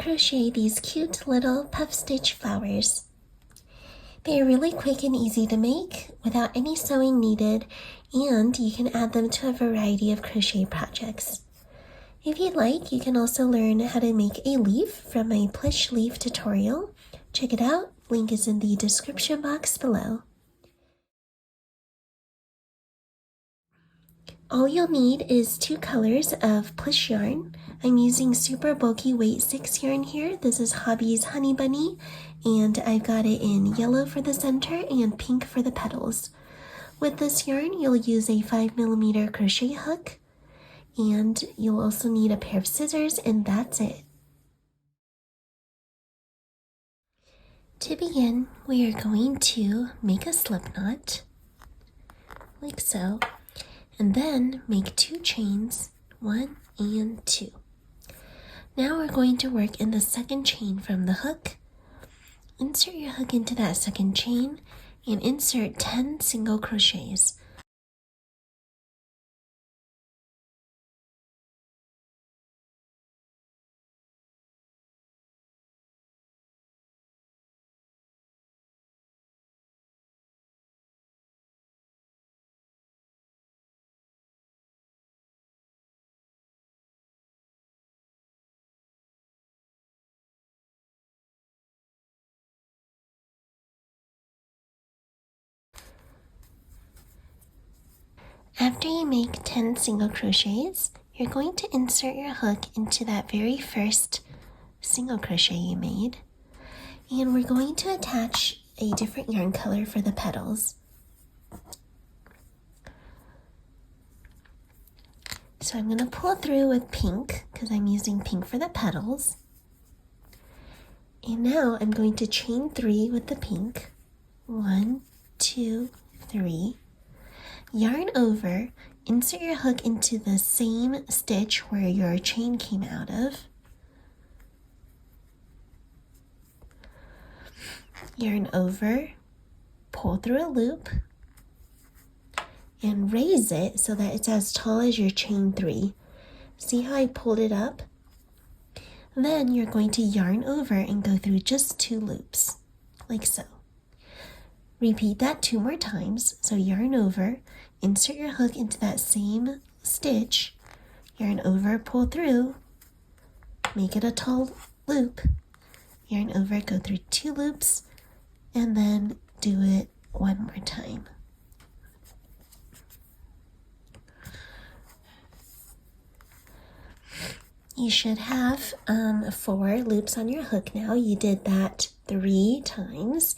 crochet these cute little puff stitch flowers. They are really quick and easy to make without any sewing needed, and you can add them to a variety of crochet projects. If you'd like, you can also learn how to make a leaf from my plush leaf tutorial. Check it out, link is in the description box below. All you'll need is 2 colors of plush yarn. I'm using super bulky weight 6 yarn here. This is Hobby's Honey Bunny, and I've got it in yellow for the center and pink for the petals. With this yarn, you'll use a 5mm crochet hook, and you'll also need a pair of scissors, and that's it. To begin, we are going to make a slip knot, like so, and then make 2 chains, 1 and 2. Now we're going to work in the second chain from the hook. Insert your hook into that second chain and insert 10 single crochets. After you make 10 single crochets, you're going to insert your hook into that very first single crochet you made, and we're going to attach a different yarn color for the petals. So I'm going to pull through with pink because I'm using pink for the petals. And now I'm going to chain 3 with the pink. 1, 2, 3. Yarn over, insert your hook into the same stitch where your chain came out of. Yarn over, pull through a loop, and raise it so that it's as tall as your chain 3. See how I pulled it up? Then you're going to yarn over and go through just 2 loops, like so. Repeat that 2 more times, so yarn over, insert your hook into that same stitch, yarn over, pull through, make it a tall loop, yarn over, go through 2 loops, and then do it 1 more time. You should have 4 loops on your hook now. You did that 3 times,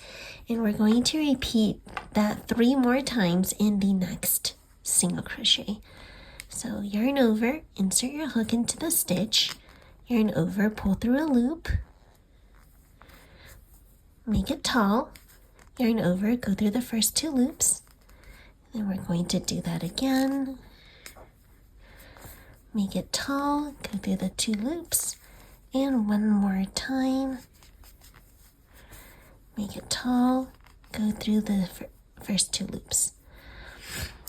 and we're going to repeat that 3 more times in the next single crochet. So yarn over, insert your hook into the stitch, yarn over, pull through a loop, make it tall, yarn over, go through the first 2 loops, then we're going to do that again. Make it tall, go through the 2 loops, and 1 more time. Make it tall, go through the first 2 loops.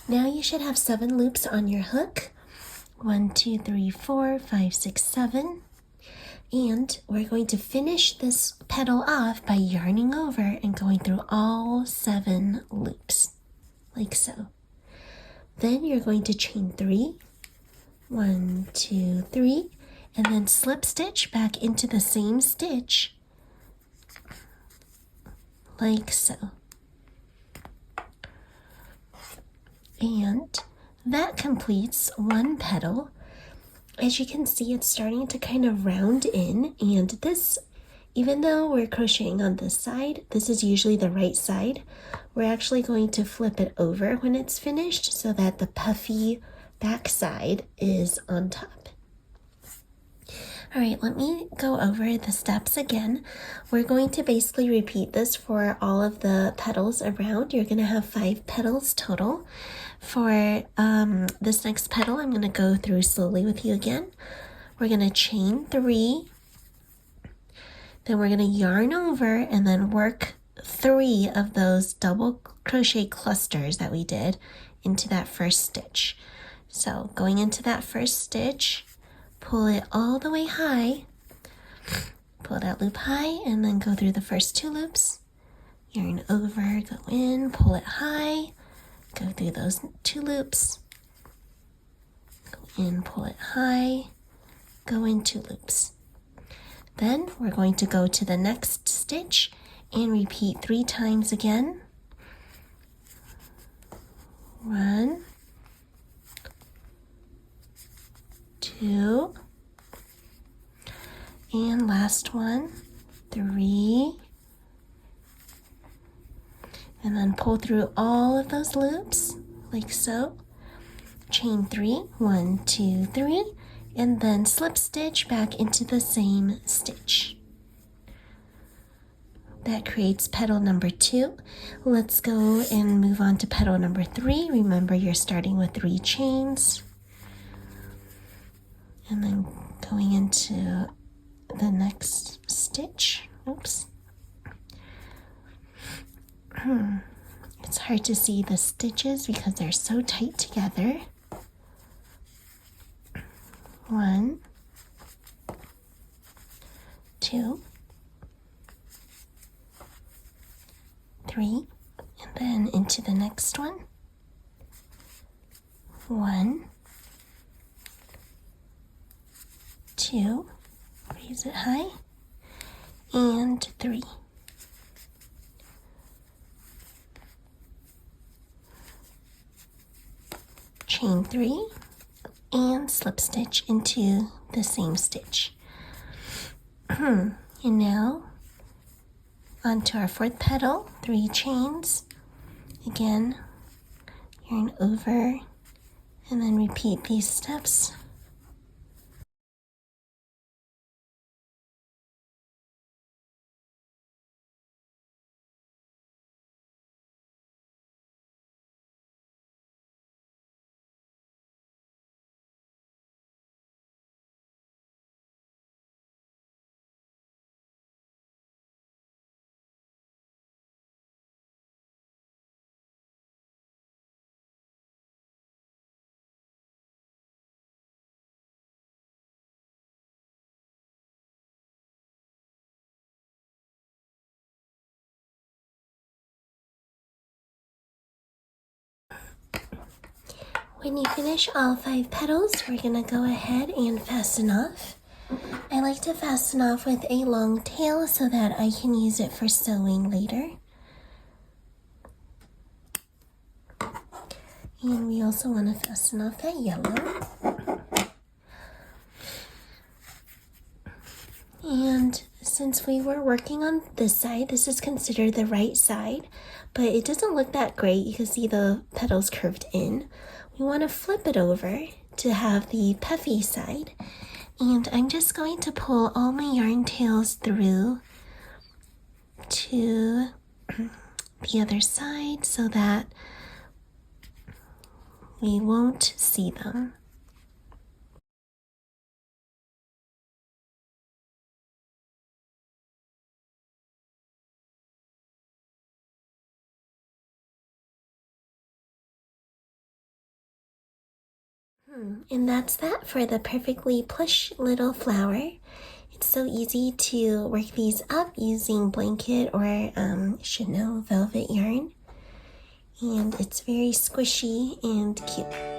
Now you should have 7 loops on your hook. 1, 2, 3, 4, 5, 6, 7. And we're going to finish this petal off by yarning over and going through all 7 loops, like so. Then you're going to chain 3. 1, 2, 3, and then slip stitch back into the same stitch, like so. And that completes 1 petal. As you can see, it's starting to kind of round in, and this, even though we're crocheting on this side, this is usually the right side. We're actually going to flip it over when it's finished so that the puffy back side is on top. All right, let me go over the steps again. We're going to basically repeat this for all of the petals around. You're gonna have 5 petals total. For this next petal, I'm gonna go through slowly with you again. We're gonna chain 3, then we're gonna yarn over and then work 3 of those double crochet clusters that we did into that first stitch. So going into that first stitch, pull it all the way high, Pull that loop high and then go through the first 2 loops. Yarn over, go in, pull it high, go through those 2 loops. Go in, pull it high, go in 2 loops. Then we're going to go to the next stitch and repeat 3 times again. 1, 2, and last one, 3, and then pull through all of those loops like so. Chain 3, 1, 2, 3, and then slip stitch back into the same stitch. That creates petal number 2. Let's go and move on to petal number 3. Remember, you're starting with 3 chains and then going into the next stitch. Oops. It's hard to see the stitches because they're so tight together. 1, 2, 3, and then into the next one. 1, 2, raise it high, and 3. Chain 3 and slip stitch into the same stitch. And now onto our 4th petal, 3 chains. Again, yarn over and then repeat these steps. When you finish all 5 petals, we're gonna go ahead and fasten off. I like to fasten off with a long tail so that I can use it for sewing later. And we also want to fasten off that yellow. And since we were working on this side, this is considered the right side, but it doesn't look that great. You can see the petals curved in. We want to flip it over to have the puffy side. And I'm just going to pull all my yarn tails through to the other side so that we won't see them. And that's that for the perfectly plush little flower. It's so easy to work these up using blanket or chenille velvet yarn. And it's very squishy and cute.